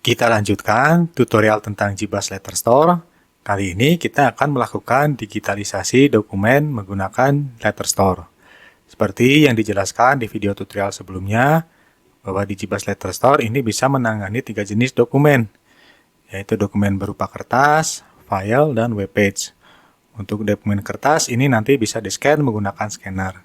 Kita lanjutkan tutorial tentang GBus Letter Store. Kali ini kita akan melakukan digitalisasi dokumen menggunakan Letter Store. Seperti yang dijelaskan di video tutorial sebelumnya, bahwa di GBus Letter Store ini bisa menangani 3 jenis dokumen, yaitu dokumen berupa kertas, file, dan web page. Untuk dokumen kertas ini nanti bisa di-scan menggunakan scanner.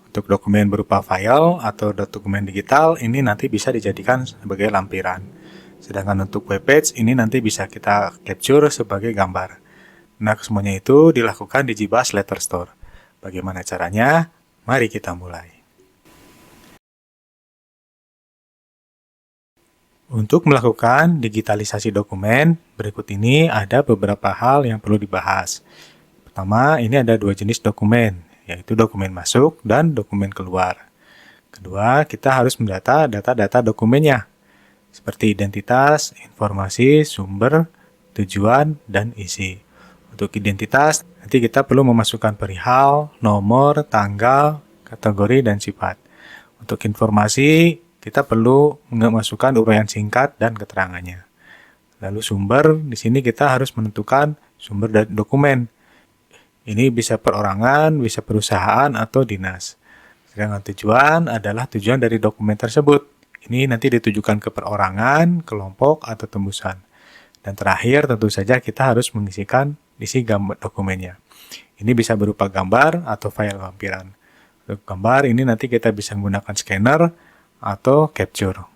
Untuk dokumen berupa file atau dokumen digital ini nanti bisa dijadikan sebagai lampiran. Sedangkan untuk web page ini nanti bisa kita capture sebagai gambar. Nah, semuanya itu dilakukan di GBus Letter Store. Bagaimana caranya? Mari kita mulai. Untuk melakukan digitalisasi dokumen, berikut ini ada beberapa hal yang perlu dibahas. Pertama, ini ada 2 jenis dokumen, yaitu dokumen masuk dan dokumen keluar. Kedua, kita harus mendata data-data dokumennya, seperti identitas, informasi, sumber, tujuan, dan isi. Untuk identitas, nanti kita perlu memasukkan perihal, nomor, tanggal, kategori, dan sifat. Untuk informasi, kita perlu memasukkan uraian singkat dan keterangannya. Lalu sumber, di sini kita harus menentukan sumber dari dokumen. Ini bisa perorangan, bisa perusahaan, atau dinas. Sedangkan tujuan adalah tujuan dari dokumen tersebut. Ini nanti ditujukan ke perorangan, kelompok, atau tembusan. Dan terakhir tentu saja kita harus mengisikan isi gambar dokumennya. Ini bisa berupa gambar atau file lampiran. Untuk gambar ini nanti kita bisa menggunakan scanner atau capture.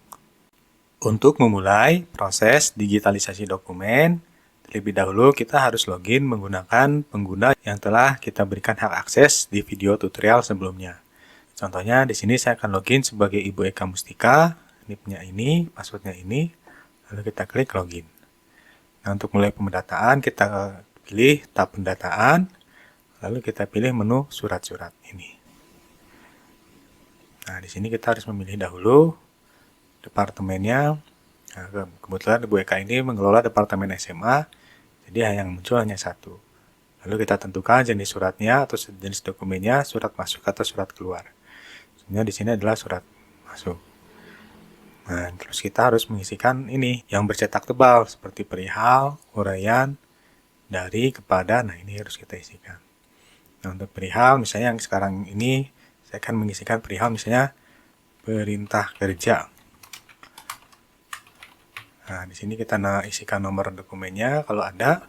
Untuk memulai proses digitalisasi dokumen, terlebih dahulu kita harus login menggunakan pengguna yang telah kita berikan hak akses di video tutorial sebelumnya. Contohnya di sini saya akan login sebagai Ibu Eka Mustika, NIP-nya ini, password-nya ini, lalu kita klik login. Nah, untuk mulai pendataan kita pilih tab pendataan, lalu kita pilih menu surat-surat ini. Nah, di sini kita harus memilih dahulu departemennya. Nah, kebetulan Ibu Eka ini mengelola departemen SMA, jadi yang muncul hanya satu. Lalu kita tentukan jenis suratnya atau jenis dokumennya, surat masuk atau surat keluar. Sebenarnya di sini adalah surat masuk. Nah, terus kita harus mengisikan ini yang bercetak tebal seperti perihal, uraian, dari, kepada. Nah, ini harus kita isikan. Nah, untuk perihal misalnya yang sekarang ini saya akan mengisikan perihal misalnya perintah kerja. Nah, di sini kita isikan nomor dokumennya kalau ada.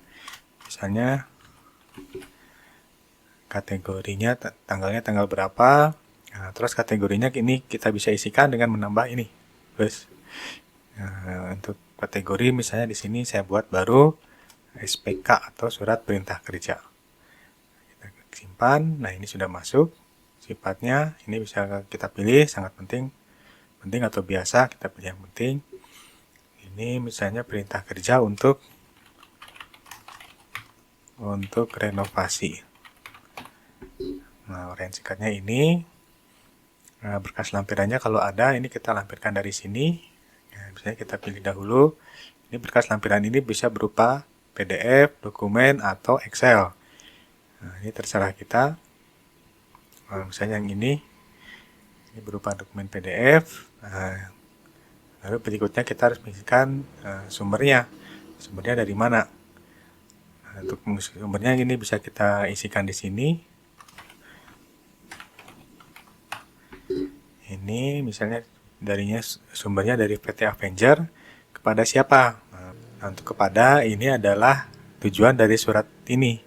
Misalnya kategorinya, tanggalnya tanggal berapa. Nah, terus kategorinya ini kita bisa isikan dengan menambah ini plus. Nah, untuk kategori misalnya di sini saya buat baru SPK atau surat perintah kerja. Kita simpan. Nah, ini sudah masuk. Sifatnya ini bisa kita pilih, sangat penting atau biasa, kita pilih yang penting. Ini misalnya perintah kerja untuk renovasi. Nah, uraian singkatnya ini. Nah, berkas lampirannya kalau ada, ini kita lampirkan dari sini. Nah, misalnya kita pilih dahulu. Ini berkas lampiran ini bisa berupa PDF, dokumen, atau Excel. Nah, ini terserah kita. Nah, misalnya yang ini berupa dokumen PDF. Nah, lalu berikutnya kita harus mengisikan sumbernya. Sumbernya dari mana? Nah, untuk sumbernya ini bisa kita isikan di sini. Ini misalnya sumbernya dari PT Avenger kepada siapa? Nah, untuk kepada ini adalah tujuan dari surat ini,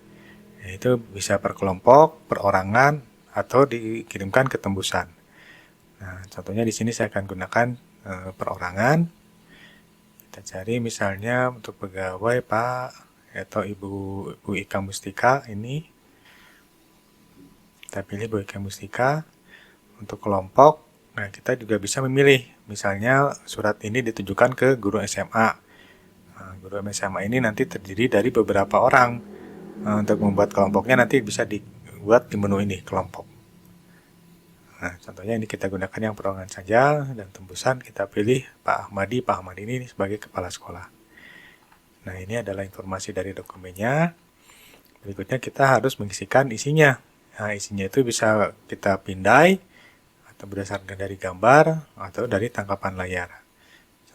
yaitu bisa per kelompok, perorangan, atau dikirimkan ke tembusan. Nah, contohnya di sini saya akan gunakan perorangan. Kita cari misalnya untuk pegawai Pak atau Ibu Eka Mustika ini. Kita pilih Ibu Eka Mustika. Untuk kelompok, nah kita juga bisa memilih. Misalnya surat ini ditujukan ke guru SMA. Nah, guru SMA ini nanti terdiri dari beberapa orang. Nah, untuk membuat kelompoknya nanti bisa dibuat di menu ini, kelompok. Nah, contohnya ini kita gunakan yang perorangan saja, dan tembusan kita pilih Pak Ahmadi. Pak Ahmadi ini sebagai kepala sekolah. Nah, ini adalah informasi dari dokumennya. Berikutnya kita harus mengisikan isinya. Nah, isinya itu bisa kita pindai, atau berdasarkan dari gambar, atau dari tangkapan layar.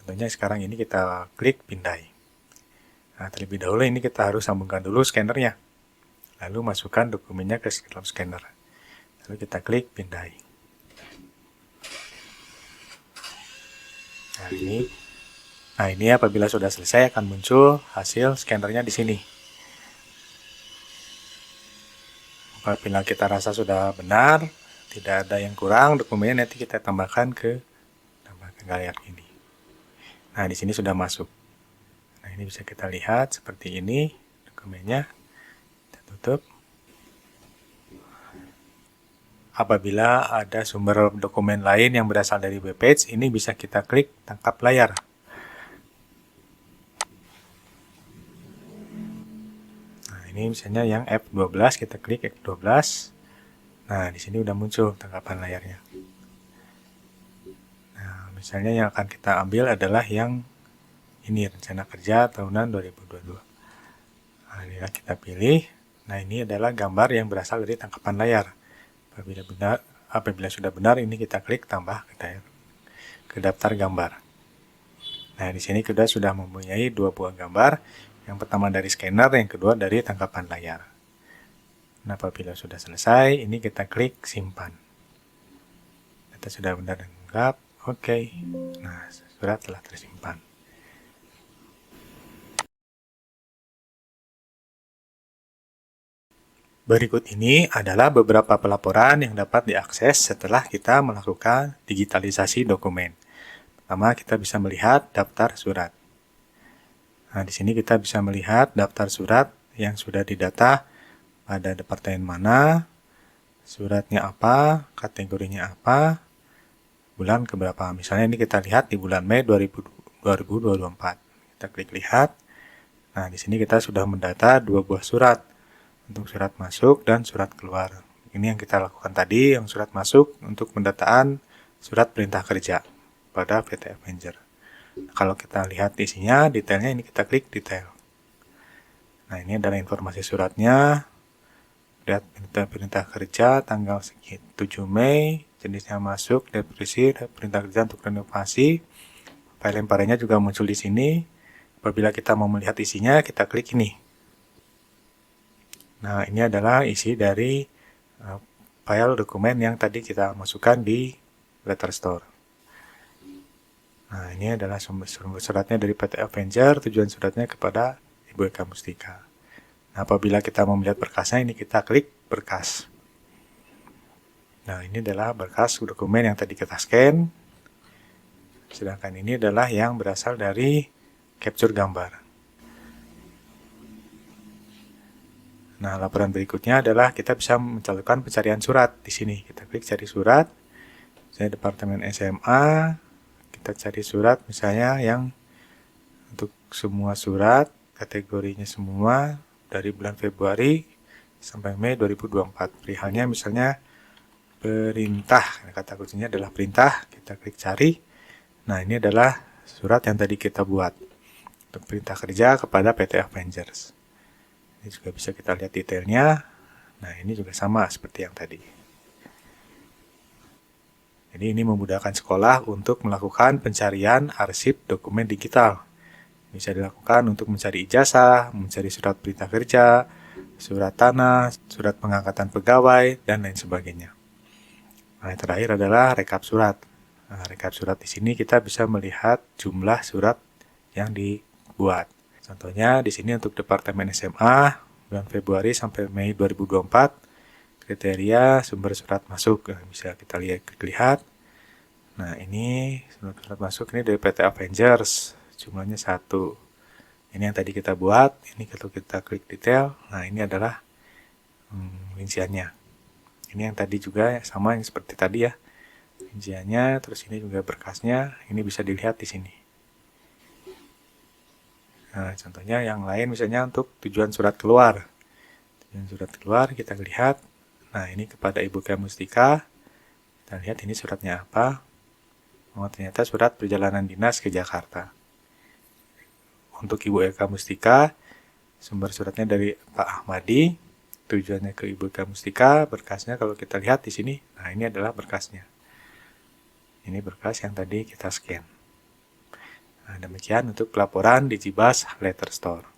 Contohnya sekarang ini kita klik pindai. Nah, terlebih dahulu ini kita harus sambungkan dulu scannernya. Lalu masukkan dokumennya ke dalam scanner. Lalu kita klik pindai. Nah ini apabila sudah selesai akan muncul hasil scannernya di sini. Apabila kita rasa sudah benar, tidak ada yang kurang, dokumennya nanti kita tambahkan ke layar ini. Nah di sini sudah masuk. Nah ini bisa kita lihat seperti ini dokumennya. Kita tutup. Apabila ada sumber dokumen lain yang berasal dari webpage, ini bisa kita klik tangkap layar. Nah, ini misalnya yang F12, kita klik F12. Nah, di sini udah muncul tangkapan layarnya. Nah, misalnya yang akan kita ambil adalah yang ini, rencana kerja tahunan 2022. Nah, inilah kita pilih. Nah, ini adalah gambar yang berasal dari tangkapan layar. Apabila sudah benar, ini kita klik tambah ke daftar gambar. Nah, di sini kita sudah mempunyai 2 buah gambar. Yang pertama dari scanner, yang kedua dari tangkapan layar. Nah, apabila sudah selesai, ini kita klik simpan. Data sudah benar dan lengkap. Oke. Nah, surat telah tersimpan. Berikut ini adalah beberapa pelaporan yang dapat diakses setelah kita melakukan digitalisasi dokumen. Pertama, kita bisa melihat daftar surat. Nah, di sini kita bisa melihat daftar surat yang sudah didata pada departemen mana, suratnya apa, kategorinya apa, bulan keberapa. Misalnya ini kita lihat di bulan Mei 2024. Kita klik lihat. Nah, di sini kita sudah mendata 2 buah surat. Untuk surat masuk dan surat keluar. Ini yang kita lakukan tadi, yang surat masuk untuk pendataan surat perintah kerja pada PT Avenger. Kalau kita lihat isinya, detailnya ini kita klik detail. Nah, ini adalah informasi suratnya. Lihat perintah kerja tanggal 7 Mei, jenisnya masuk, depresi, perintah kerja untuk renovasi. File lemparnya juga muncul di sini. Apabila kita mau melihat isinya, kita klik ini. Nah, ini adalah isi dari file dokumen yang tadi kita masukkan di Letter Store. Nah, ini adalah sumber suratnya dari PT Avenger, tujuan suratnya kepada Ibu Eka Mustika. Nah, apabila kita mau melihat berkasnya, ini kita klik berkas. Nah, ini adalah berkas dokumen yang tadi kita scan. Sedangkan ini adalah yang berasal dari capture gambar. Nah, laporan berikutnya adalah kita bisa mencalonkan pencarian surat. Di sini kita klik cari surat. Misalnya Departemen SMA, kita cari surat misalnya yang untuk semua surat, kategorinya semua dari bulan Februari sampai Mei 2024. Perihalnya misalnya perintah, kata kuncinya adalah perintah, kita klik cari. Nah, ini adalah surat yang tadi kita buat untuk perintah kerja kepada PT Avengers. Ini juga bisa kita lihat detailnya. Nah, ini juga sama seperti yang tadi. Jadi ini memudahkan sekolah untuk melakukan pencarian arsip dokumen digital. Bisa dilakukan untuk mencari ijazah, mencari surat perintah kerja, surat tanah, surat pengangkatan pegawai, dan lain sebagainya. Nah, yang terakhir adalah rekap surat. Nah, rekap surat di sini kita bisa melihat jumlah surat yang dibuat. Contohnya di sini untuk Departemen SMA bulan Februari sampai Mei 2024 kriteria sumber surat masuk bisa kita lihat. Nah, ini sumber surat masuk ini dari PT Avengers, jumlahnya 1. Ini yang tadi kita buat, ini kalau kita klik detail, nah ini adalah rinciannya. Ini yang tadi juga sama yang seperti tadi ya. Rinciannya, terus ini juga berkasnya, ini bisa dilihat di sini. Nah, contohnya yang lain misalnya untuk tujuan surat keluar. Tujuan surat keluar kita lihat. Nah, ini kepada Ibu Eka Mustika. Kita lihat ini suratnya apa. Oh, ternyata surat perjalanan dinas ke Jakarta. Untuk Ibu Eka Mustika, sumber suratnya dari Pak Ahmadi. Tujuannya ke Ibu Eka Mustika, berkasnya kalau kita lihat di sini. Nah, ini adalah berkasnya. Ini berkas yang tadi kita scan. Nah, demikian untuk pelaporan Digibas Letter Store.